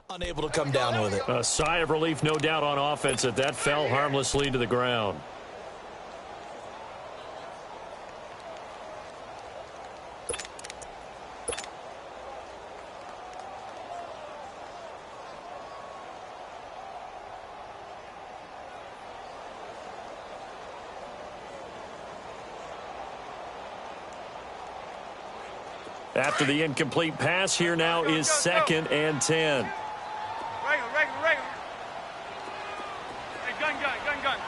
Unable to come down with it. A sigh of relief, no doubt, on offense that fell harmlessly to the ground. After the incomplete pass, here now is 2nd and 10. Regular. Hey, gun.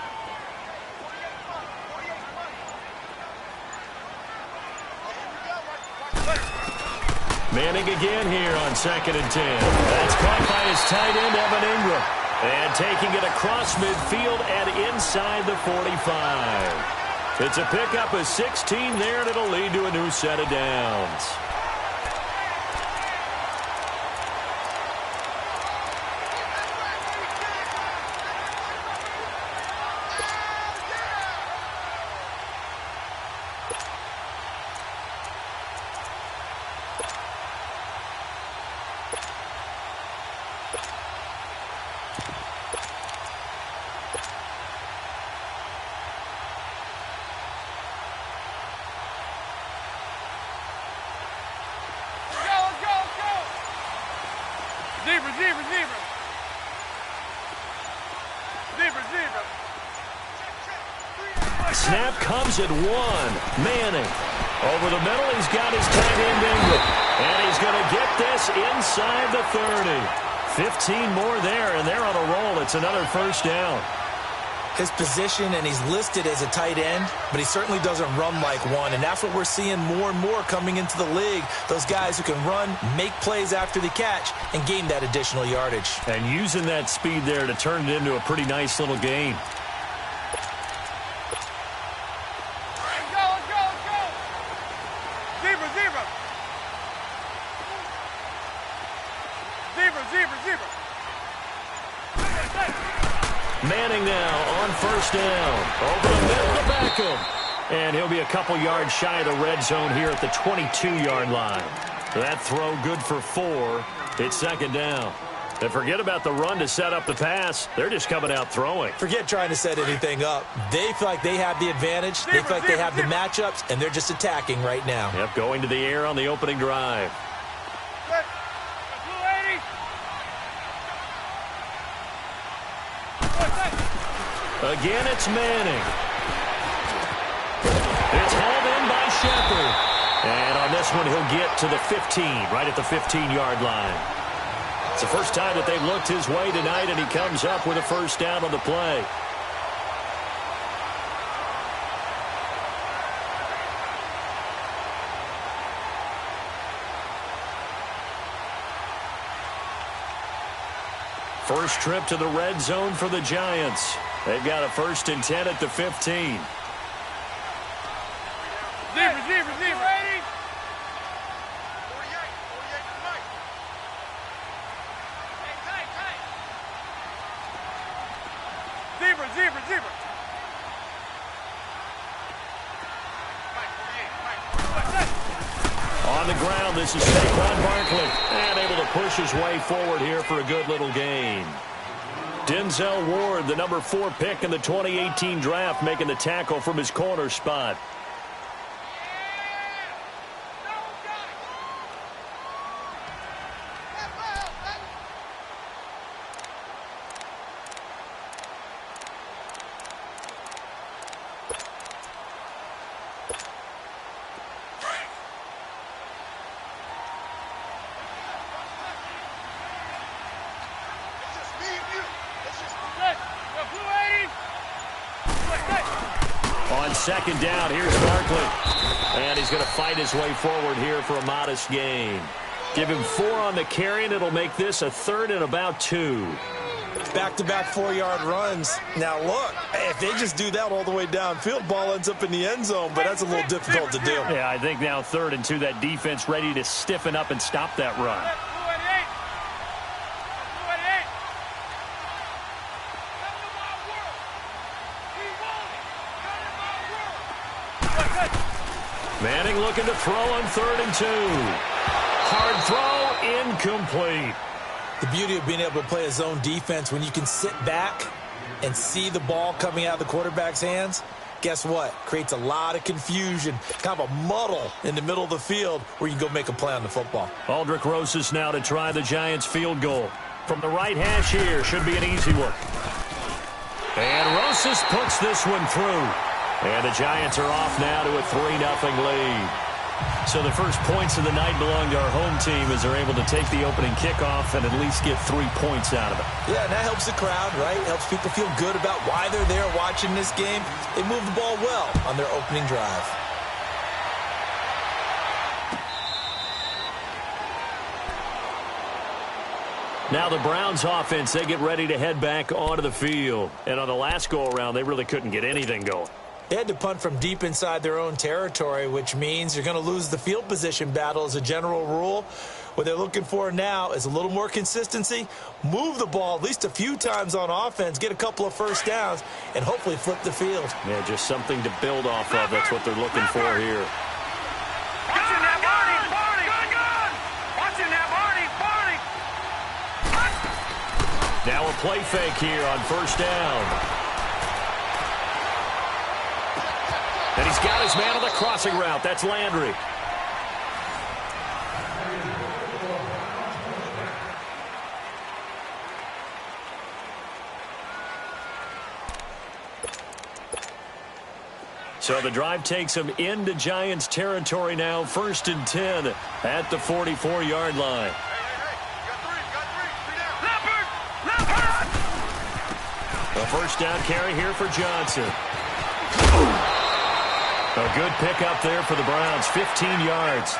Manning again here on 2nd and 10. That's caught by his tight end, Evan Ingram. And taking it across midfield and inside the 45. It's a pickup of 16 there, and it'll lead to a new set of downs. Snap comes at 1. Manning. Over the middle, he's got his tight end Ingram. And he's going to get this inside the 30. 15 more there, and they're on a roll. It's another first down. His position, and he's listed as a tight end, but he certainly doesn't run like one, and that's what we're seeing more and more coming into the league. Those guys who can run, make plays after the catch, and gain that additional yardage. And using that speed there to turn it into a pretty nice little game. Manning now on first down. Over the middle to Beckham. And he'll be a couple yards shy of the red zone here at the 22-yard line. That throw good for 4. It's 2nd down. And forget about the run to set up the pass. They're just coming out throwing. Forget trying to set anything up. They feel like they have the advantage. They feel like they have the matchups, and they're just attacking right now. Yep, going to the air on the opening drive. Again, it's Manning. It's hauled in by Shepard. And on this one, he'll get to the 15, right at the 15-yard line. It's the first time that they've looked his way tonight, and he comes up with a first down on the play. First trip to the red zone for the Giants. They've got a 1st and 10 at the 15. Receiver. Ready? 48. Zebra. On the ground, this is Saquon Barkley. And able to push his way forward here for a good little gain. Denzel Ward, the number 4 pick in the 2018 draft, making the tackle from his corner spot. On 2nd down, here's Barkley. And he's going to fight his way forward here for a modest gain. Give him 4 on the carry, and it'll make this a 3rd and about 2. Back-to-back 4-yard runs. Now, look, if they just do that all the way downfield, ball ends up in the end zone, but that's a little difficult to do. Yeah, I think now 3rd and 2, that defense ready to stiffen up and stop that run. Manning looking to throw on 3rd and 2. Hard throw, incomplete. The beauty of being able to play a zone defense when you can sit back and see the ball coming out of the quarterback's hands, guess what? Creates a lot of confusion, kind of a muddle in the middle of the field where you can go make a play on the football. Aldrich Rosas now to try the Giants field goal. From the right hash here, should be an easy one. And Rosas puts this one through. And the Giants are off now to a 3-0 lead. So the first points of the night belong to our home team as they're able to take the opening kickoff and at least get 3 points out of it. Yeah, and that helps the crowd, right? Helps people feel good about why they're there watching this game. They move the ball well on their opening drive. Now the Browns offense, they get ready to head back onto the field. And on the last go-around, they really couldn't get anything going. They had to punt from deep inside their own territory, which means you're going to lose the field position battle as a general rule. What they're looking for now is a little more consistency, move the ball at least a few times on offense, get a couple of first downs, and hopefully flip the field. Yeah, just something to build off of. That's what they're looking for here. Watching that Barney! Watching that Barney! Now a play fake here on first down. And he's got his man on the crossing route. That's Landry. So the drive takes him into Giants territory now. 1st and 10 at the 44-yard line. A first down carry here for Johnson. A good pickup there for the Browns, 15 yards.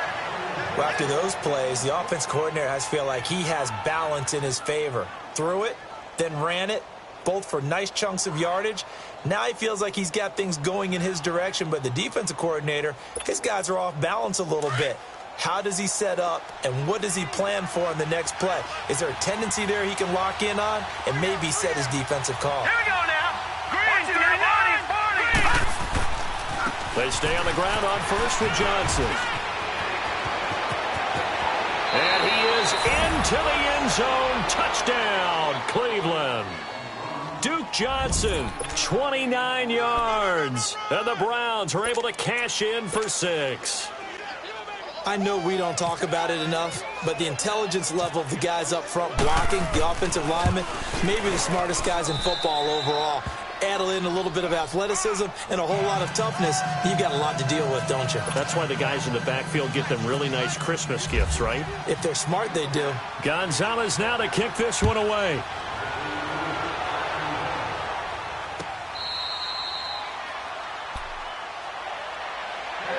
Well, after those plays, the offense coordinator has to feel like he has balance in his favor. Threw it, then ran it, both for nice chunks of yardage. Now he feels like he's got things going in his direction, but the defensive coordinator, his guys are off balance a little bit. How does he set up, and what does he plan for on the next play? Is there a tendency there he can lock in on and maybe set his defensive call? Here we go now. Green, They stay on the ground on first with Johnson. And he is into the end zone. Touchdown, Cleveland. Duke Johnson, 29 yards. And the Browns are able to cash in for 6. I know we don't talk about it enough, but the intelligence level of the guys up front blocking, the offensive linemen, maybe the smartest guys in football overall. Add in a little bit of athleticism and a whole lot of toughness, you've got a lot to deal with, don't you? That's why the guys in the backfield get them really nice Christmas gifts, right? If they're smart, they do. Gonzalez now to kick this one away.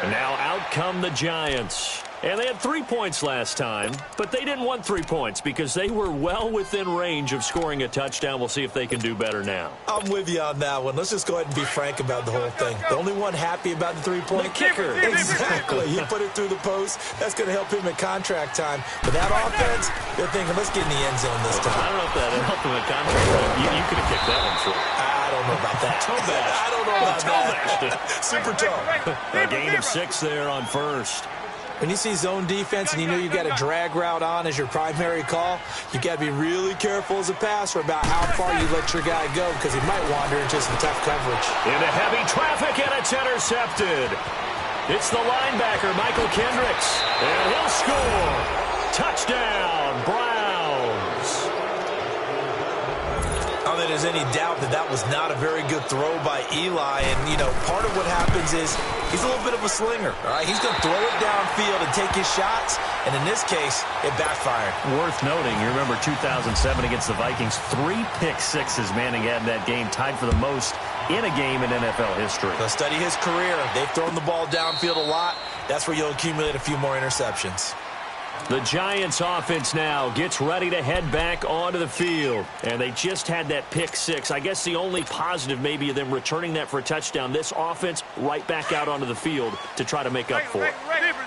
And now out come the Giants. And they had 3 points last time, but they didn't want 3 points because they were well within range of scoring a touchdown. We'll see if they can do better now. I'm with you on that one. Let's just go ahead and be frank about the whole thing. The only one happy about the 3-point The kicker. Exactly. He put it through the post. That's going to help him at contract time. But that offense, they're thinking, let's get in the end zone this time. I don't know if that helped him at contract time. You could have kicked that one through. I don't know about that. I don't know about that. Super toe. A gain of 6 there on first. When you see zone defense and you know you've got a drag route on as your primary call, you've got to be really careful as a passer about how far you let your guy go because he might wander into some tough coverage. Into heavy traffic, and it's intercepted. It's the linebacker, Michael Kendricks, and he'll score. Touchdown, Browns. I don't think there's any doubt that that was not a very good throw by Eli. And, you know, part of what happens is he's a little bit of a slinger. All right, he's going to throw it downfield and take his shots. And in this case, it backfired. Worth noting, you remember 2007 against the Vikings, 3 pick-sixes Manning had in that game, tied for the most in a game in NFL history. So study his career. They've thrown the ball downfield a lot. That's where you'll accumulate a few more interceptions. The Giants offense now gets ready to head back onto the field. And they just had that pick 6. I guess the only positive maybe of them returning that for a touchdown. This offense right back out onto the field to try to make up for it.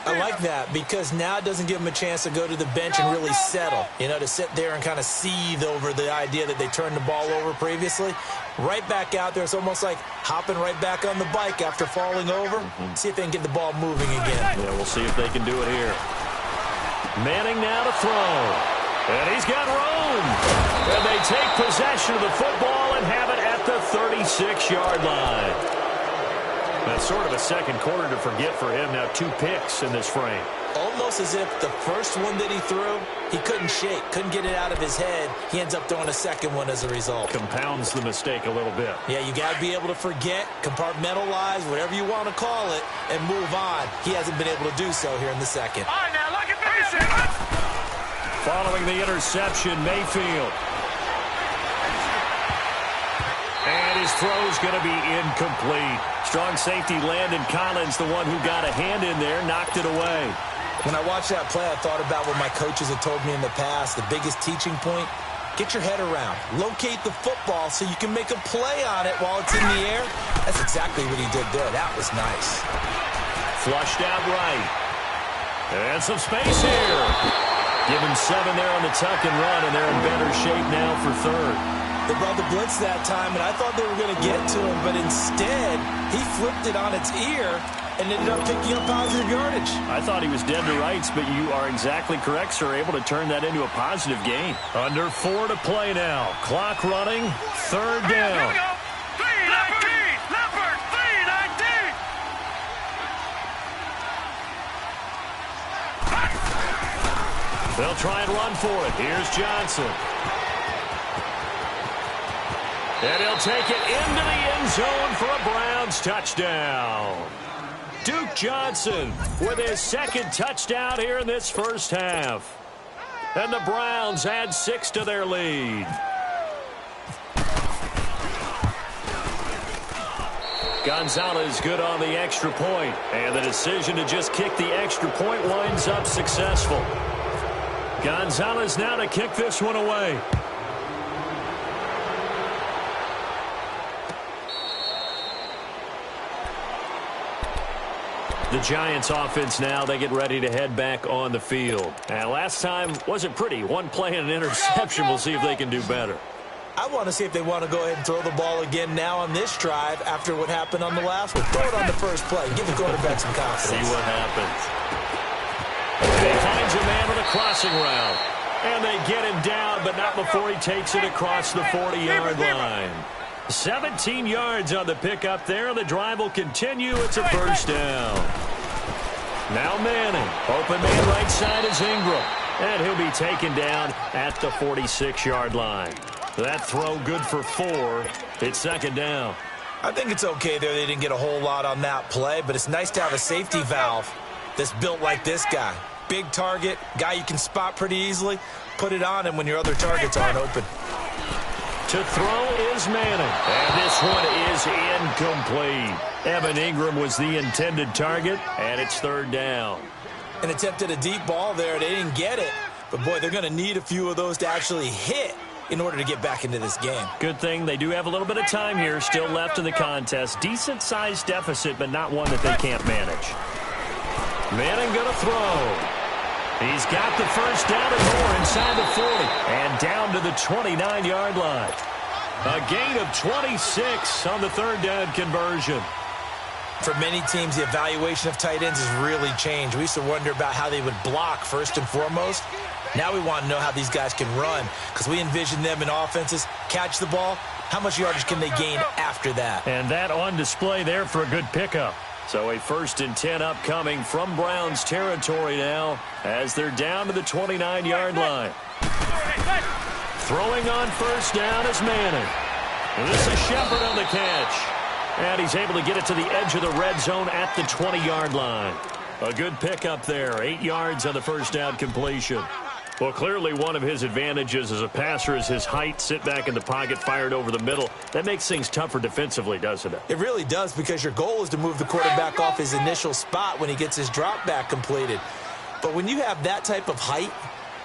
I like that because now it doesn't give them a chance to go to the bench and really settle. You know, to sit there and kind of seethe over the idea that they turned the ball over previously. Right back out there. It's almost like hopping right back on the bike after falling over. See if they can get the ball moving again. Yeah, we'll see if they can do it here. Manning now to throw. And he's got room. And they take possession of the football and have it at the 36-yard line. That's sort of a second quarter to forget for him. Now 2 picks in this frame. Almost as if the first one that he threw, he couldn't shake, couldn't get it out of his head. He ends up throwing a second one as a result. Compounds the mistake a little bit. Yeah, you got to be able to forget, compartmentalize, whatever you want to call it, and move on. He hasn't been able to do so here in the second. All right, now look at this. Following the interception, Mayfield. And his throw's going to be incomplete. Strong safety Landon Collins, the one who got a hand in there, knocked it away. When I watched that play, I thought about what my coaches had told me in the past. The biggest teaching point, get your head around. Locate the football so you can make a play on it while it's in the air. That's exactly what he did there. That was nice. Flushed out right. And some space here. Give him 7 there on the tuck and run, and they're in better shape now for third. They brought the blitz that time, and I thought they were going to get to him, but instead, he flipped it on its ear and ended up picking up positive yardage. I thought he was dead to rights, but you are exactly correct, sir. Able to turn that into a positive gain. Under 4 to play now. Clock running. Third down. Here we go. 3-19. Leopard. 3-19. They'll try and run for it. Here's Johnson. And he'll take it into the end zone for a Browns touchdown. Duke Johnson with his second touchdown here in this first half. And the Browns add 6 to their lead. Gonzalez good on the extra point. And the decision to just kick the extra point winds up successful. Gonzalez now to kick this one away. The Giants offense now, they get ready to head back on the field. And last time wasn't pretty. One play and an interception. We'll see if they can do better. I want to see if they want to go ahead and throw the ball again now on this drive after what happened on the last one. Throw it on the first play. Give the quarterback some confidence. See what happens. And he finds a man on the crossing route. And they get him down, but not before he takes it across the 40-yard line. 17 yards on the pickup there. The drive will continue. It's a first down. Now Manning. Open man right side is Ingram. And he'll be taken down at the 46-yard line. That throw good for 4. It's second down. I think it's okay there. They didn't get a whole lot on that play, but it's nice to have a safety valve that's built like this guy. Big target, guy you can spot pretty easily. Put it on him when your other targets aren't open. To throw is Manning. And this one is incomplete. Evan Ingram was the intended target, and it's third down. And attempted a deep ball there. They didn't get it. But, boy, they're going to need a few of those to actually hit in order to get back into this game. Good thing they do have a little bit of time here still left in the contest. Decent-sized deficit, but not one that they can't manage. Manning going to throw. He's got the first down and more inside the 40. And down to the 29-yard line. A gain of 26 on the third down conversion. For many teams, the evaluation of tight ends has really changed. We used to wonder about how they would block first and foremost. Now we want to know how these guys can run because we envision them in offenses, catch the ball. How much yardage can they gain after that? And that on display there for a good pickup. So a 1st and 10 upcoming from Browns territory now as they're down to the 29-yard line. Throwing on first down is Manning. And this is Shepard on the catch. And he's able to get it to the edge of the red zone at the 20-yard line. A good pickup there. 8 yards on the first down completion. Well, clearly one of his advantages as a passer is his height. Sit back in the pocket, fired over the middle. That makes things tougher defensively, doesn't it? It really does because your goal is to move the quarterback off his initial spot when he gets his drop back completed. But when you have that type of height,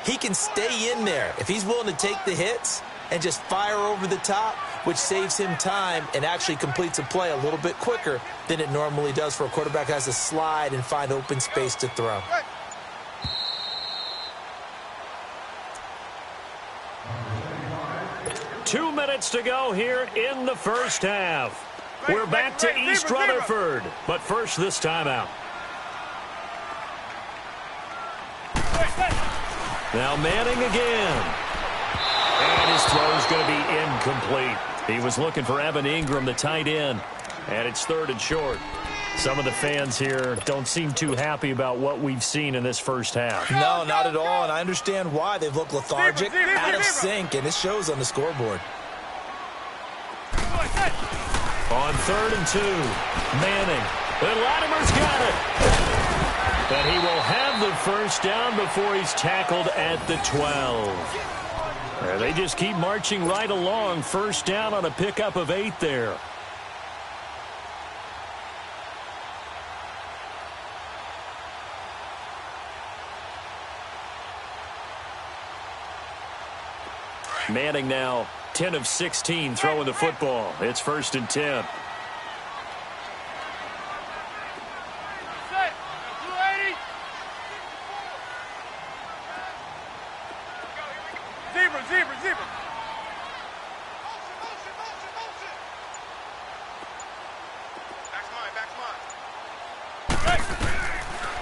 he can stay in there. If he's willing to take the hits and just fire over the top, which saves him time and actually completes a play a little bit quicker than it normally does for a quarterback who has to slide and find open space to throw. Two minutes to go here in the first half. We're back to East Rutherford, but first this timeout. Now Manning again. And his throw going to be incomplete. He was looking for Evan Ingram, the tight end, and it's 3rd and short. Some of the fans here don't seem too happy about what we've seen in this first half. No, not at all, and I understand why. They've looked lethargic, out of sync, and it shows on the scoreboard. On 3rd and 2, Manning. And Latimer's got it. But he will have the first down before he's tackled at the 12. And they just keep marching right along. First down on a pickup of 8 there. Manning now 10 of 16 throwing the football. It's 1st and 10. Zebra.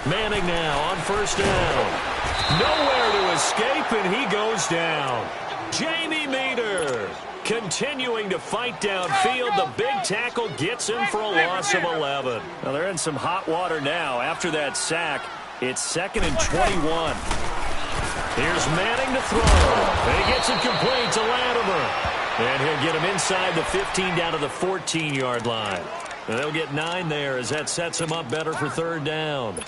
Manning now on first down. Nowhere to escape, and he goes down. Jamie Meter continuing to fight downfield. The big tackle gets him for a loss of 11. Now they're in some hot water now after that sack. It's 2nd and 21. Here's Manning to throw. And he gets it complete to Latimer. And he'll get him inside the 15 down to the 14-yard line. And they'll get 9 there as that sets him up better for 3rd down.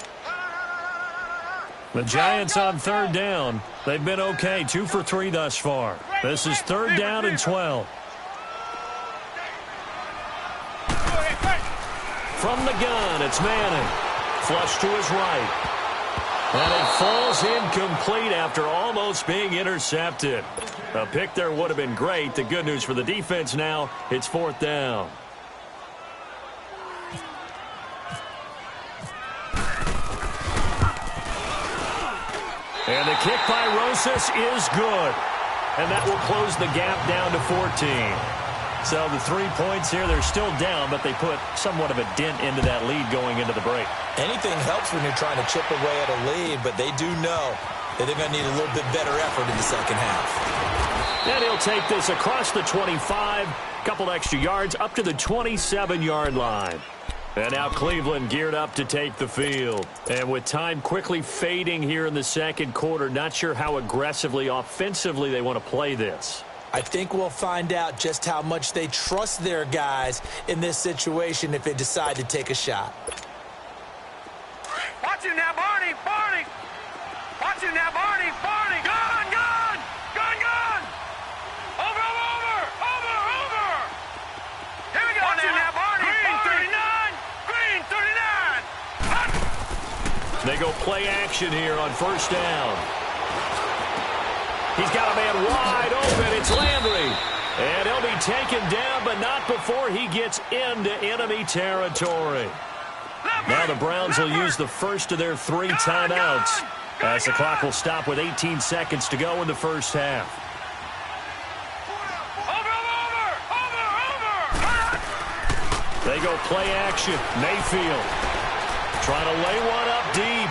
The Giants on 3rd down. They've been okay, 2 for 3 thus far. This is 3rd down and 12. From the gun, it's Manning. Flush to his right. And it falls incomplete after almost being intercepted. A pick there would have been great. The good news for the defense now, it's 4th down. And the kick by Rosas is good. And that will close the gap down to 14. So the 3 points here, they're still down, but they put somewhat of a dent into that lead going into the break. Anything helps when you're trying to chip away at a lead, but they do know that they're going to need a little bit better effort in the second half. And he'll take this across the 25, couple extra yards up to the 27-yard line. And now Cleveland geared up to take the field. And with time quickly fading here in the second quarter, not sure how aggressively, offensively they want to play this. I think we'll find out just how much they trust their guys in this situation if they decide to take a shot. Watch it now, Barney. Watch it now, Barney. Gun. Over. Here we go. Watch it now, Barney. Green 39. They go play action here on first down. He's got a man wide open. It's Landry. And he'll be taken down, but not before he gets into enemy territory. Now the Browns will use the first of their 3 timeouts as the clock will stop with 18 seconds to go in the first half. Over. They go play action. Mayfield trying to lay one up deep.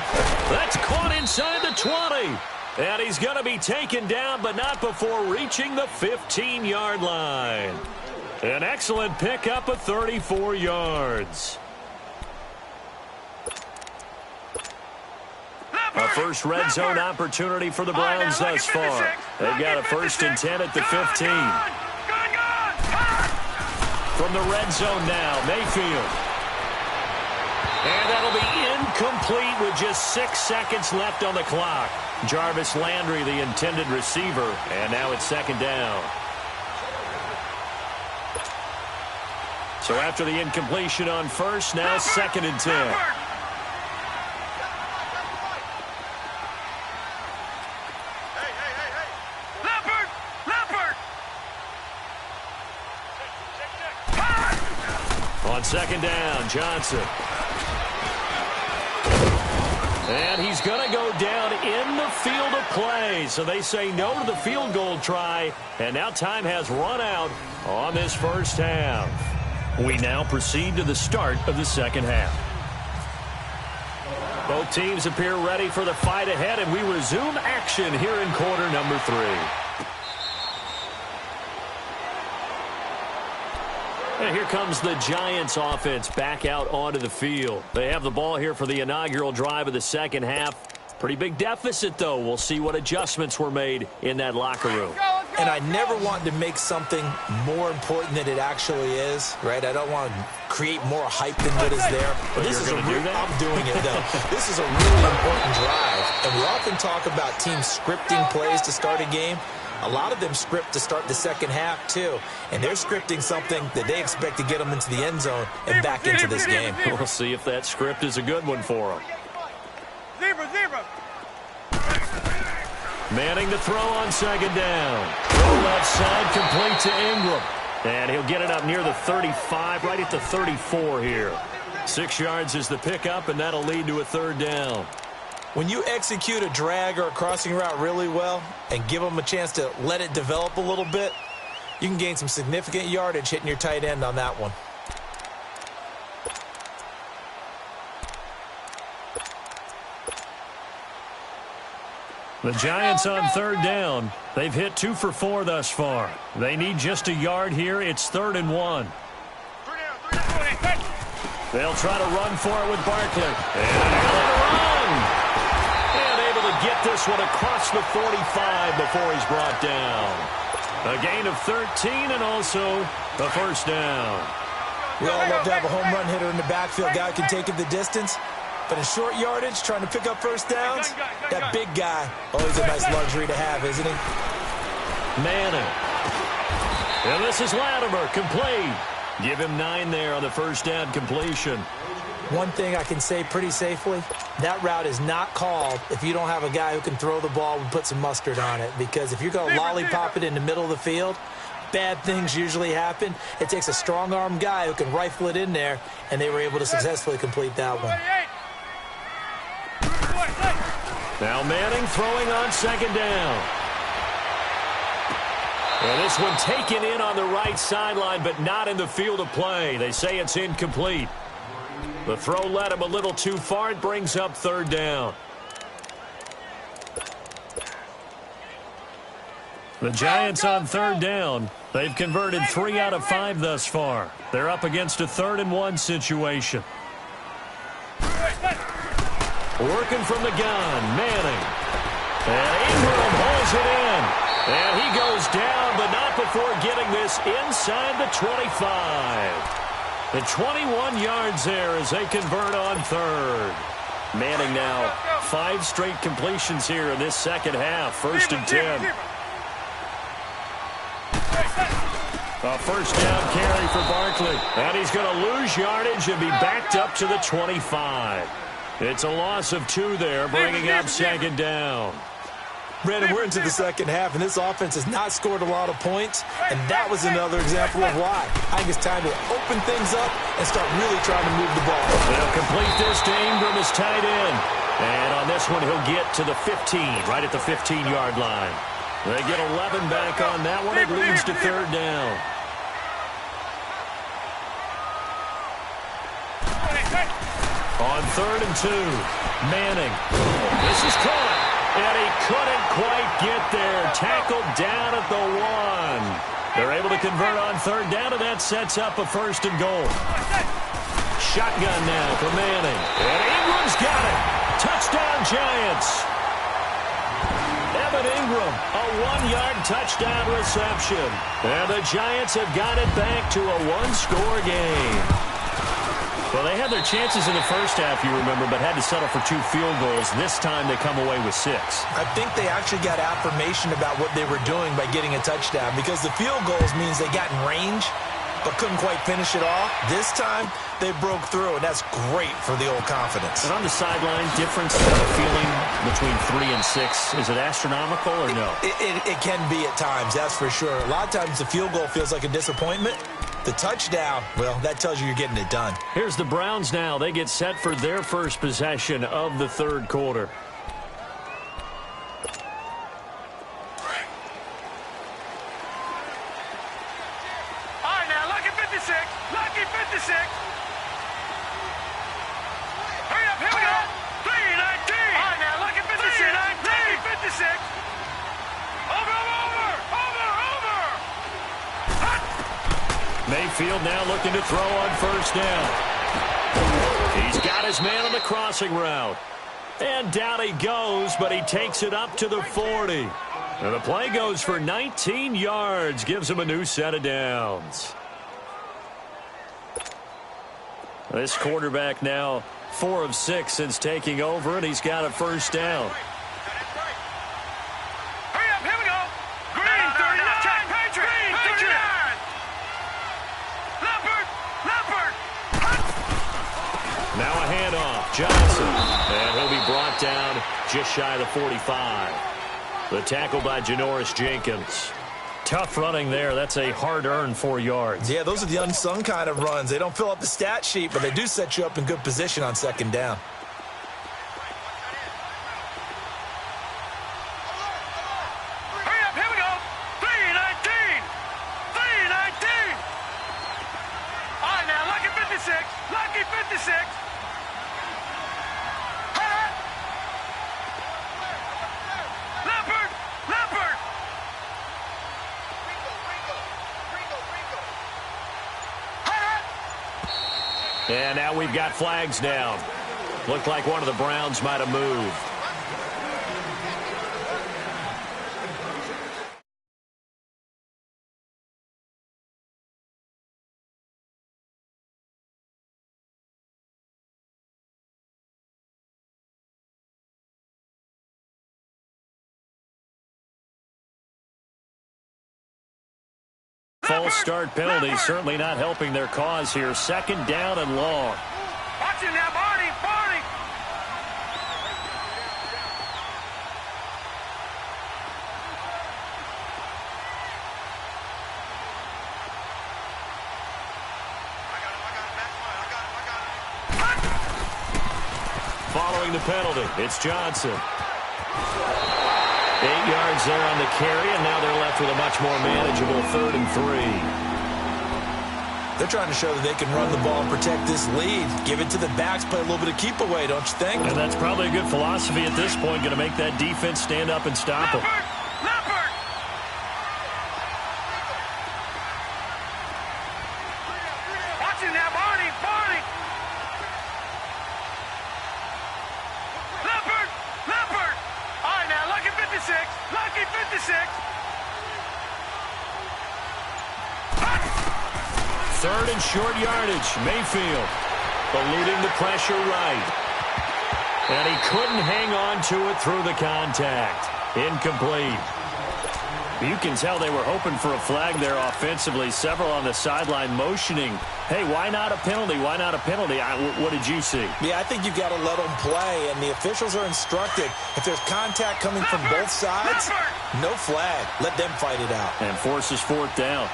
That's caught inside the 20. And he's going to be taken down, but not before reaching the 15-yard line. An excellent pickup of 34 yards. A first red zone opportunity for the Browns thus far. They've got a 1st and 10 at the 15. From the red zone now, Mayfield. And that'll be incomplete with just 6 seconds left on the clock. Jarvis Landry, the intended receiver, and now it's 2nd down. So after the incompletion on first, now 2nd and 10. On 2nd down, Johnson. And he's going to go down in the field of play. So they say no to the field goal try. And now time has run out on this first half. We now proceed to the start of the second half. Both teams appear ready for the fight ahead, and we resume action here in quarter number 3. And here comes the Giants offense back out onto the field. They have the ball here for the inaugural drive of the second half. Pretty big deficit, though. We'll see what adjustments were made in that locker room. And I never want to make something more important than it actually is, right? I don't want to create more hype than what is there. But this is I'm doing it, though. This is a really important drive. And we often talk about teams scripting plays to start a game. A lot of them script to start the second half, too. And they're scripting something that they expect to get them into the end zone and back into this game. We'll see if that script is a good one for them. Zebra. Manning to throw on second down. Throw left side, complete to Ingram. And he'll get it up near the 35, right at the 34 here. 6 yards is the pickup, and that'll lead to a third down. When you execute a drag or a crossing route really well and give them a chance to let it develop a little bit, you can gain some significant yardage hitting your tight end on that one. The Giants on third down. They've hit 2 for 4 thus far. They need just a yard here. It's 3rd and 1. They'll try to run for it with Barkley. And run! And able to get this one across the 45 before he's brought down. A gain of 13 and also the first down. We all love to have a home run hitter in the backfield. Guy can take it the distance. But in short yardage, trying to pick up first downs, that big guy, always a nice luxury to have, isn't he? Manning. And this is Latimer, complete. Give him 9 there on the first down completion. One thing I can say pretty safely, that route is not called if you don't have a guy who can throw the ball and put some mustard on it. Because if you're going to lollipop it in the middle of the field, bad things usually happen. It takes a strong-arm guy who can rifle it in there, and they were able to successfully complete that one. Now Manning throwing on second down. And this one taken in on the right sideline, but not in the field of play. They say it's incomplete. The throw led him a little too far. It brings up third down. The Giants on third down. They've converted 3 out of 5 thus far. They're up against a 3rd and 1 situation. Working from the gun, Manning. And Ingram holds it in. And he goes down, but not before getting this inside the 25. The 21 yards there as they convert on third. Manning now 5 straight completions here in this second half. 1st and 10. A first down carry for Barkley. And he's going to lose yardage and be backed up to the 25. It's a loss of 2 there, bringing up second down. Brandon, we're into the second half, and this offense has not scored a lot of points, and that was another example of why. I think it's time to open things up and start really trying to move the ball. They'll complete this to Ingram as tight end. And on this one, he'll get to the 15, right at the 15-yard line. They get 11 back on that one. It leads to third down. On 3rd and 2, Manning. This is caught, and he couldn't quite get there. Tackled down at the 1. They're able to convert on third down, and that sets up a 1st and goal. Shotgun now for Manning. And Ingram's got it. Touchdown, Giants. Evan Ingram, a 1-yard touchdown reception. And the Giants have got it back to a 1-score game. Well, they had their chances in the first half, you remember, but had to settle for 2 field goals. This time they come away with 6. I think they actually got affirmation about what they were doing by getting a touchdown, because the field goals means they got in range but couldn't quite finish it off. This time they broke through, and that's great for the old confidence. And on the sideline, difference of feeling between 3 and 6, is it astronomical or no? It can be at times, that's for sure. A lot of times the field goal feels like a disappointment. The touchdown, well, that tells you you're getting it done. Here's the Browns now. They get set for their first possession of the third quarter. All right, now, lucky 56. Lucky 56. Hurry up, here we go. 319. All right, now, lucky 56. 319. Lucky 56. Over. Mayfield now looking to throw on first down. He's got his man on the crossing route. And down he goes, but he takes it up to the 40. And the play goes for 19 yards, gives him a new set of downs. This quarterback now 4 of 6 since taking over, and he's got a first down. Hurry up, here we go. Green, 39. Check, Patriot. Green, 39. Leopard. Now a handoff. Johnson. And he'll be brought down just shy of the 45. The tackle by Janoris Jenkins. Tough running there. That's a hard-earned 4 yards. Yeah, those are the unsung kind of runs. They don't fill up the stat sheet, but they do set you up in good position on second down. Hurry up, here we go. 319. All right, now, lucky 56. Lucky 56. Leopard. And now we've got flags down. Looked like one of the Browns might have moved. False start penalty certainly not helping their cause here. Second down and long. Watch it now, Barney. Following the penalty, it's Johnson. 8 yards there on the carry, and now they're left with a much more manageable 3rd and 3. They're trying to show that they can run the ball and protect this lead. Give it to the backs, play a little bit of keep away, don't you think? And that's probably a good philosophy at this point, going to make that defense stand up and stop them. Leopard. Watch it now, Barney. Leopard. All right, now, lucky 56. Lucky 56. 3rd and short yardage. Mayfield eluding the pressure right. And he couldn't hang on to it through the contact. Incomplete. You can tell they were hoping for a flag there offensively. Several on the sideline motioning, hey, why not a penalty? Why not a penalty? What did you see? Yeah, I think you've got to let them play, and the officials are instructed. If there's contact coming from both sides, no flag. Let them fight it out. And forces 4th down.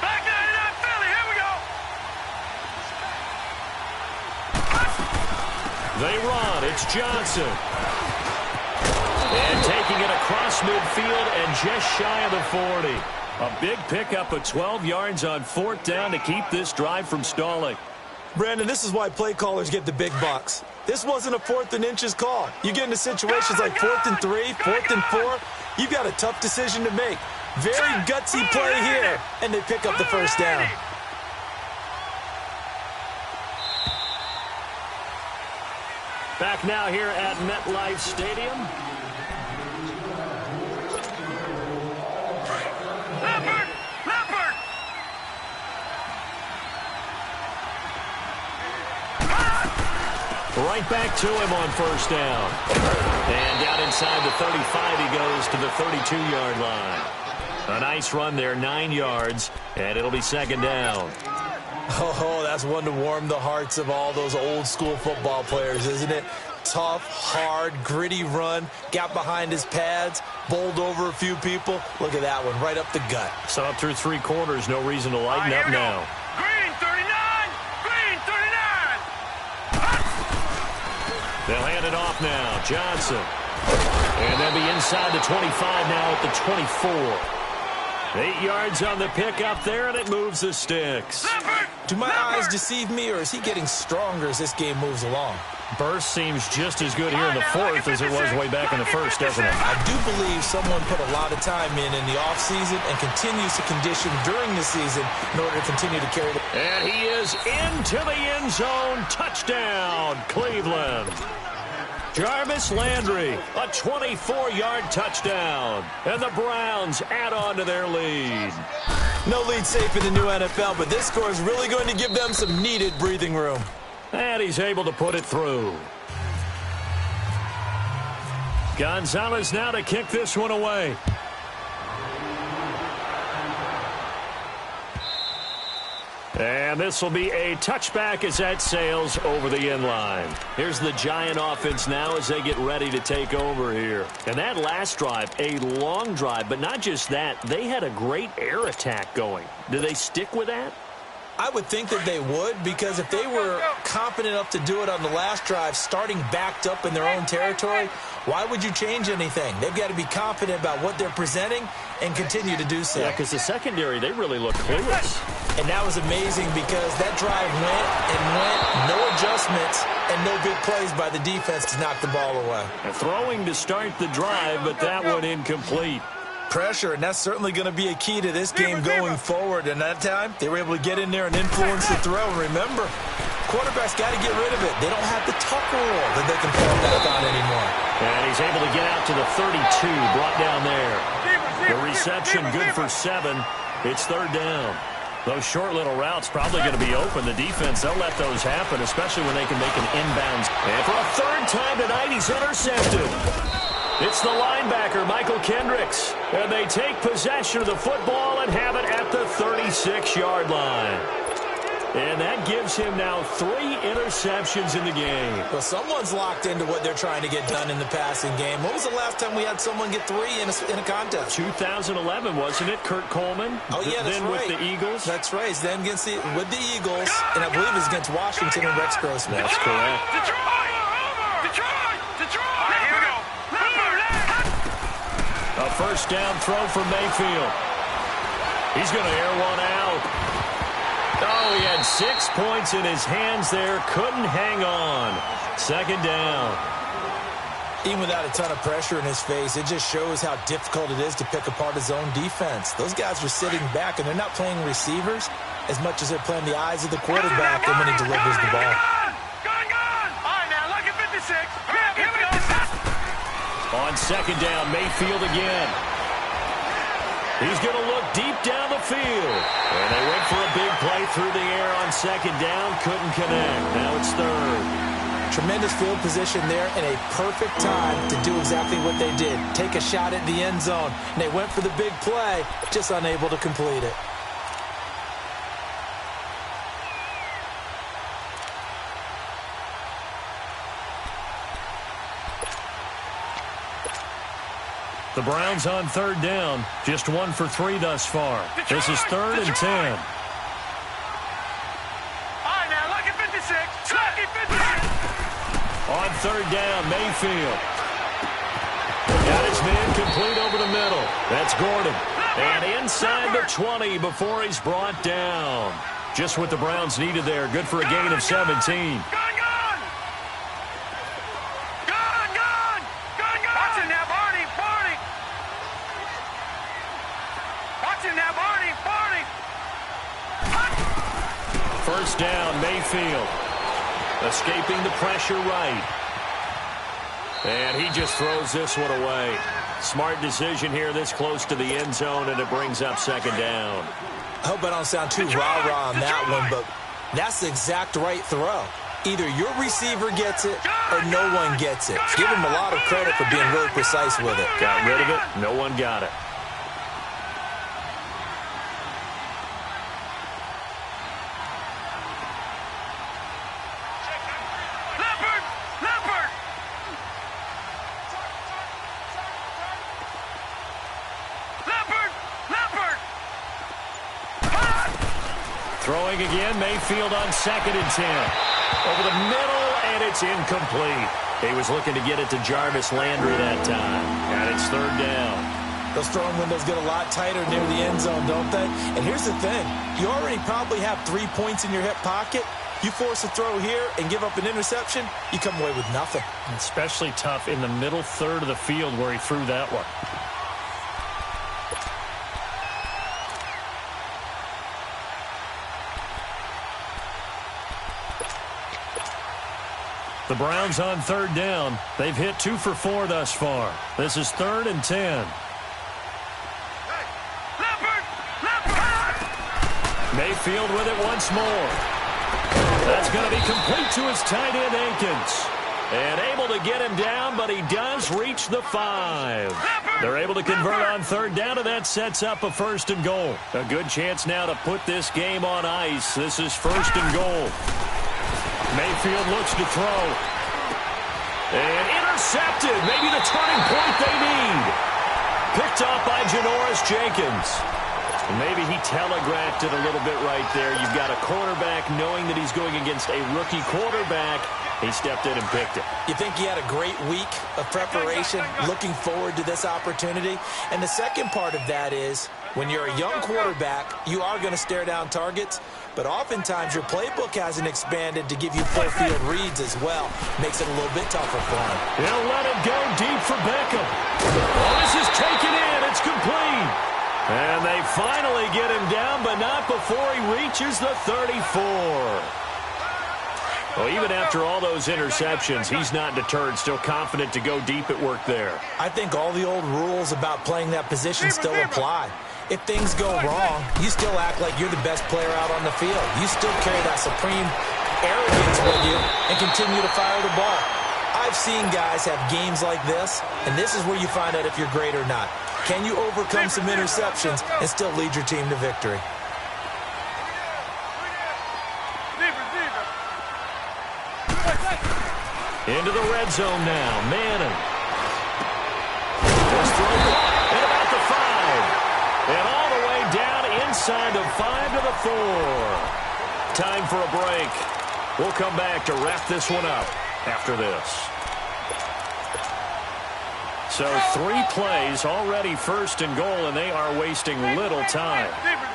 Back 99 Philly, here we go. They run. It's Johnson. And taking it across midfield and just shy of the 40. A big pickup of 12 yards on 4th down to keep this drive from stalling. Brandon, this is why play callers get the big bucks. This wasn't a 4th and inches call. You get into situations like 4th and 3, 4th and 4. You've got a tough decision to make. Very gutsy play here, and they pick up the first down. Back now here at MetLife Stadium. Leopard. Right back to him on first down. And down inside the 35 he goes to the 32-yard line. A nice run there, 9 yards, and it'll be second down. Oh, that's one to warm the hearts of all those old-school football players, isn't it? Tough, hard, gritty run, got behind his pads, bowled over a few people. Look at that one, right up the gut. So up through 3 quarters, no reason to lighten up now. Green 39. Green 39. They'll hand it off now. Johnson. And they'll be inside the 25 now at the 24. 8 yards on the pickup there, and it moves the sticks. Do my eyes deceive me, or is he getting stronger as this game moves along? Burst seems just as good here in the fourth as it was way back in the first, doesn't it? I do believe someone put a lot of time in the offseason and continues to condition during the season in order to continue to carry the... And he is into the end zone. Touchdown, Cleveland. Jarvis Landry, a 24-yard touchdown. And the Browns add on to their lead. No lead safe in the new NFL, but this score is really going to give them some needed breathing room. And he's able to put it through. Gonzalez now to kick this one away. And this will be a touchback as that sails over the end line. Here's the Giant offense now as they get ready to take over here. And that last drive, a long drive, but not just that. They had a great air attack going. Do they stick with that? I would think that they would, because if they were confident enough to do it on the last drive, starting backed up in their own territory, why would you change anything? They've got to be confident about what they're presenting and continue to do so. Yeah, because the secondary, they really look clueless. And that was amazing because that drive went and went, no adjustments, and no big plays by the defense to knock the ball away. And throwing to start the drive, but that one incomplete. Pressure, and that's certainly going to be a key to this game going forward. And that time, they were able to get in there and influence the throw. Remember, quarterbacks got to get rid of it. They don't have the tuck rule that they can fall back on anymore. And he's able to get out to the 32, brought down there. The reception good for 7. It's third down. Those short little routes probably going to be open. The defense, they'll let those happen, especially when they can make an inbounds. And for a third time tonight, he's intercepted. It's the linebacker, Michael Kendricks. And they take possession of the football and have it at the 36-yard line. And that gives him now 3 interceptions in the game. Well, someone's locked into what they're trying to get done in the passing game. When was the last time we had someone get 3 in a contest? 2011, wasn't it? Kurt Coleman? Oh, yeah, that's then right. with the Eagles? That's right. Then with the Eagles, and I believe it's against Washington and Rex Grossman. That's correct. Detroit! Here we go. A first down throw for Mayfield. He's going to air one out. Oh, he had 6 points in his hands there. Couldn't hang on. Second down. Even without a ton of pressure in his face, it just shows how difficult it is to pick apart his own defense. Those guys are sitting back, and they're not playing receivers as much as they're playing the eyes of the quarterback and when he delivers the ball. Gone! All right, now, look at 56. Here we go. On second down, Mayfield again. He's going to look deep down the field. And they went for a big play through the air on second down. Couldn't connect. Now it's third. Tremendous field position there and a perfect time to do exactly what they did. Take a shot at the end zone. And they went for the big play, just unable to complete it. The Browns on third down. Just 1 for 3 thus far. This is third and 10. All right, now, look at 56. Look at 56. On third down, Mayfield. Got his man complete over the middle. That's Gordon. And inside the 20 before he's brought down. Just what the Browns needed there. Good for a gain of 17. First down, Mayfield. Escaping the pressure right. And he just throws this one away. Smart decision here this close to the end zone, and it brings up second down. I hope I don't sound too rah-rah on that one, but that's the exact right throw. Either your receiver gets it or no one gets it. Give him a lot of credit for being really precise with it. Got rid of it. No one got it. Throwing again, Mayfield on second and 10. Over the middle, and it's incomplete. He was looking to get it to Jarvis Landry that time. And it's third down. Those throwing windows get a lot tighter near the end zone, don't they? And here's the thing. You already probably have 3 points in your hip pocket. You force a throw here and give up an interception, you come away with nothing. Especially tough in the middle third of the field where he threw that one. The Browns on third down. They've hit 2 for 4 thus far. This is 3rd and 10. Mayfield with it once more. That's going to be complete to his tight end, Akins. And able to get him down, but he does reach the 5. They're able to convert on third down, and that sets up a 1st and goal. A good chance now to put this game on ice. This is 1st and goal. Mayfield looks to throw. And intercepted. Maybe the turning point they need. Picked off by Janoris Jenkins. And maybe he telegraphed it a little bit right there. You've got a quarterback knowing that he's going against a rookie quarterback. He stepped in and picked it. You think he had a great week of preparation, looking forward to this opportunity? And the second part of that is, when you're a young quarterback, you are going to stare down targets, but oftentimes your playbook hasn't expanded to give you full field reads as well. Makes it a little bit tougher for him. He'll let it go deep for Beckham. Oh, this is taken in. It's complete. And they finally get him down, but not before he reaches the 34. Well, even after all those interceptions, he's not deterred, still confident to go deep at work there. I think all the old rules about playing that position still apply. If things go wrong, you still act like you're the best player out on the field. You still carry that supreme arrogance with you and continue to fire the ball. I've seen guys have games like this, and this is where you find out if you're great or not. Can you overcome some interceptions and still lead your team to victory? Into the red zone now. Manning. Just throw at about the 5. And all the way down inside the 5 to the 4. Time for a break. We'll come back to wrap this one up after this. So 3 plays, already 1st and goal, and they are wasting little time. Zebra.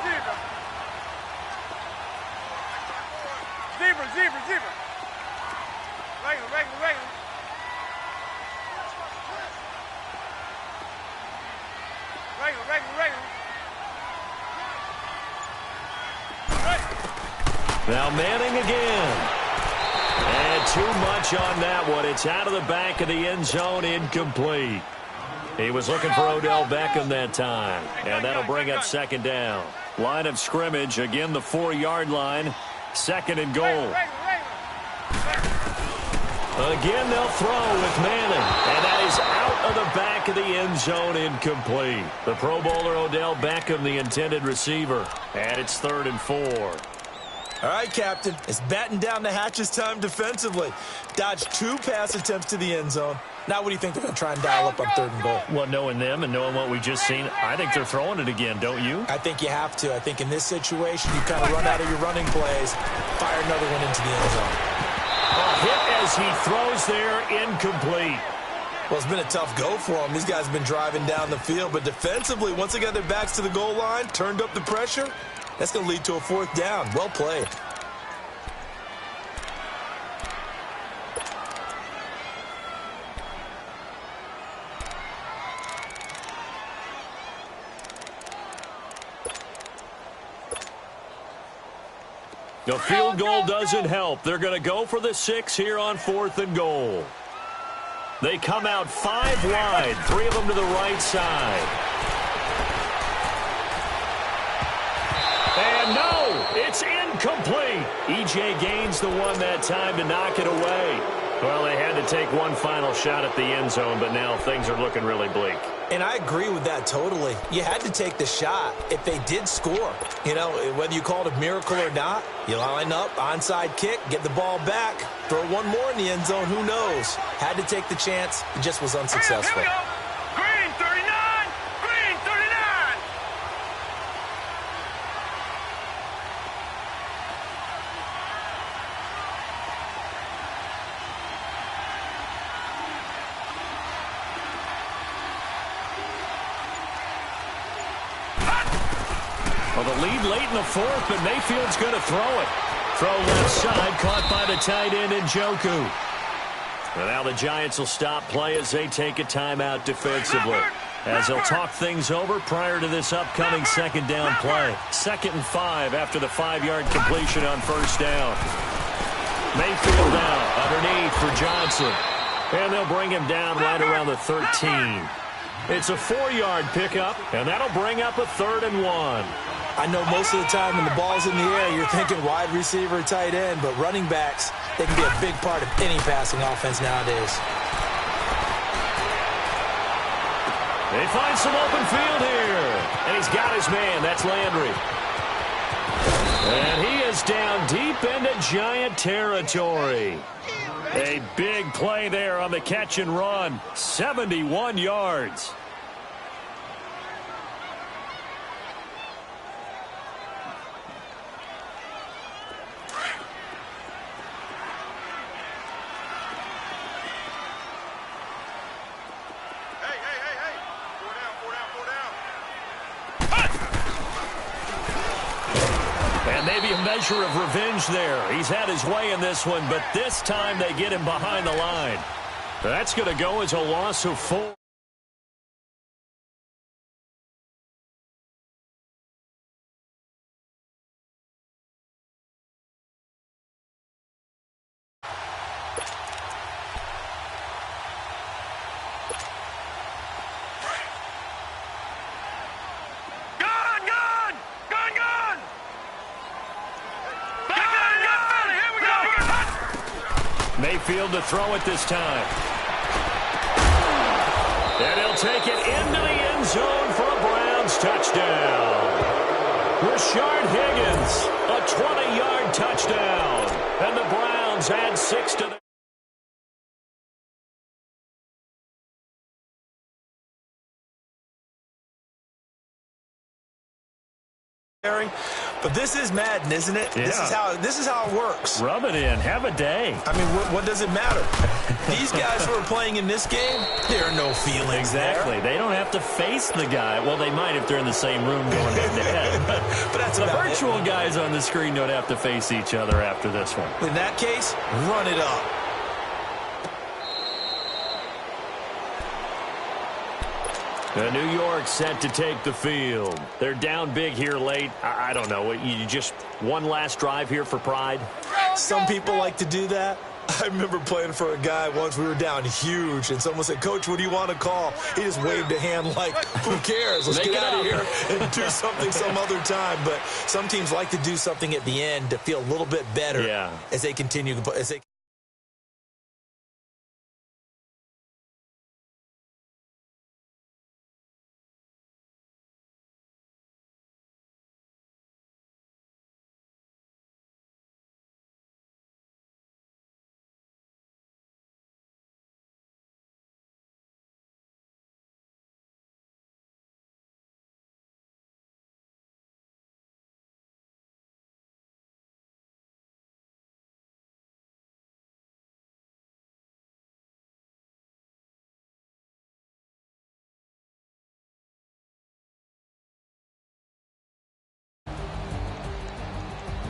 Regular. Now Manning again. And too much on that one. It's out of the back of the end zone, incomplete. He was looking for Odell Beckham that time. And that'll bring up 2nd down. Line of scrimmage, again the 4-yard line. 2nd and goal. Again, they'll throw with Manning. And that is out of the back of the end zone, incomplete. The Pro Bowler Odell Beckham, the intended receiver. And it's 3rd and 4. All right, Captain. It's batten down the hatches time defensively. Dodged 2 pass attempts to the end zone. Now what do you think they're going to try and dial up on 3rd and goal? Well, knowing them and knowing what we just seen, I think they're throwing it again, don't you? I think you have to. I think in this situation, you kind of run out of your running plays, fire another one into the end zone. A hit as he throws there, incomplete. Well, it's been a tough go for them. These guys have been driving down the field, but defensively, once they got their backs to the goal line, turned up the pressure, that's going to lead to a 4th down. Well played. The field goal doesn't help. They're going to go for the 6 here on 4th and goal. They come out 5 wide, 3 of them to the right side. And no, it's incomplete. E.J. Gaines the one that time to knock it away. Well, they had to take one final shot at the end zone, but now things are looking really bleak. And I agree with that totally. You had to take the shot if they did score. You know, whether you call it a miracle or not, you line up, onside kick, get the ball back, throw one more in the end zone, who knows? Had to take the chance, it just was unsuccessful. Here we go. Green 39, Green 39. Well, the lead late in the 4th, but Mayfield's going to throw it. Throw left side, caught by the tight end Njoku. And now the Giants will stop play as they take a timeout defensively, as they'll talk things over prior to this upcoming second down play. 2nd and 5 after the 5-yard completion on first down. Mayfield down underneath for Johnson. And they'll bring him down right around the 13. It's a 4-yard pickup, and that'll bring up a 3rd and 1. I know most of the time when the ball's in the air, you're thinking wide receiver, tight end, but running backs, they can be a big part of any passing offense nowadays. They find some open field here, and he's got his man. That's Landry. And he is down deep into Giant territory. A big play there on the catch and run. 71 yards. Maybe a measure of revenge there. He's had his way in this one, but this time they get him behind the line. That's going to go as a loss of 4. Mayfield to throw it this time. And he'll take it into the end zone for a Browns touchdown. Rashard Higgins, a 20-yard touchdown. And the Browns add 6 to the... But this is Madden, isn't it? Yeah. This is how it works. Rub it in. Have a day. I mean, what does it matter? These guys who are playing in this game, there are no feelings. Exactly. They don't have to face the guy. Well, they might if they're in the same room going head-to-head. But that's the virtual guys on the screen don't have to face each other after this one. In that case, run it up. New York set to take the field. They're down big here late. I don't know. You just one last drive here for pride? Some people like to do that. I remember playing for a guy once. We were down huge, and someone said, "Coach, what do you want to call?" He just waved a hand like, who cares? Let's get out of here and do something some other time. But some teams like to do something at the end to feel a little bit better as they continue.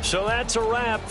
So that's a wrap.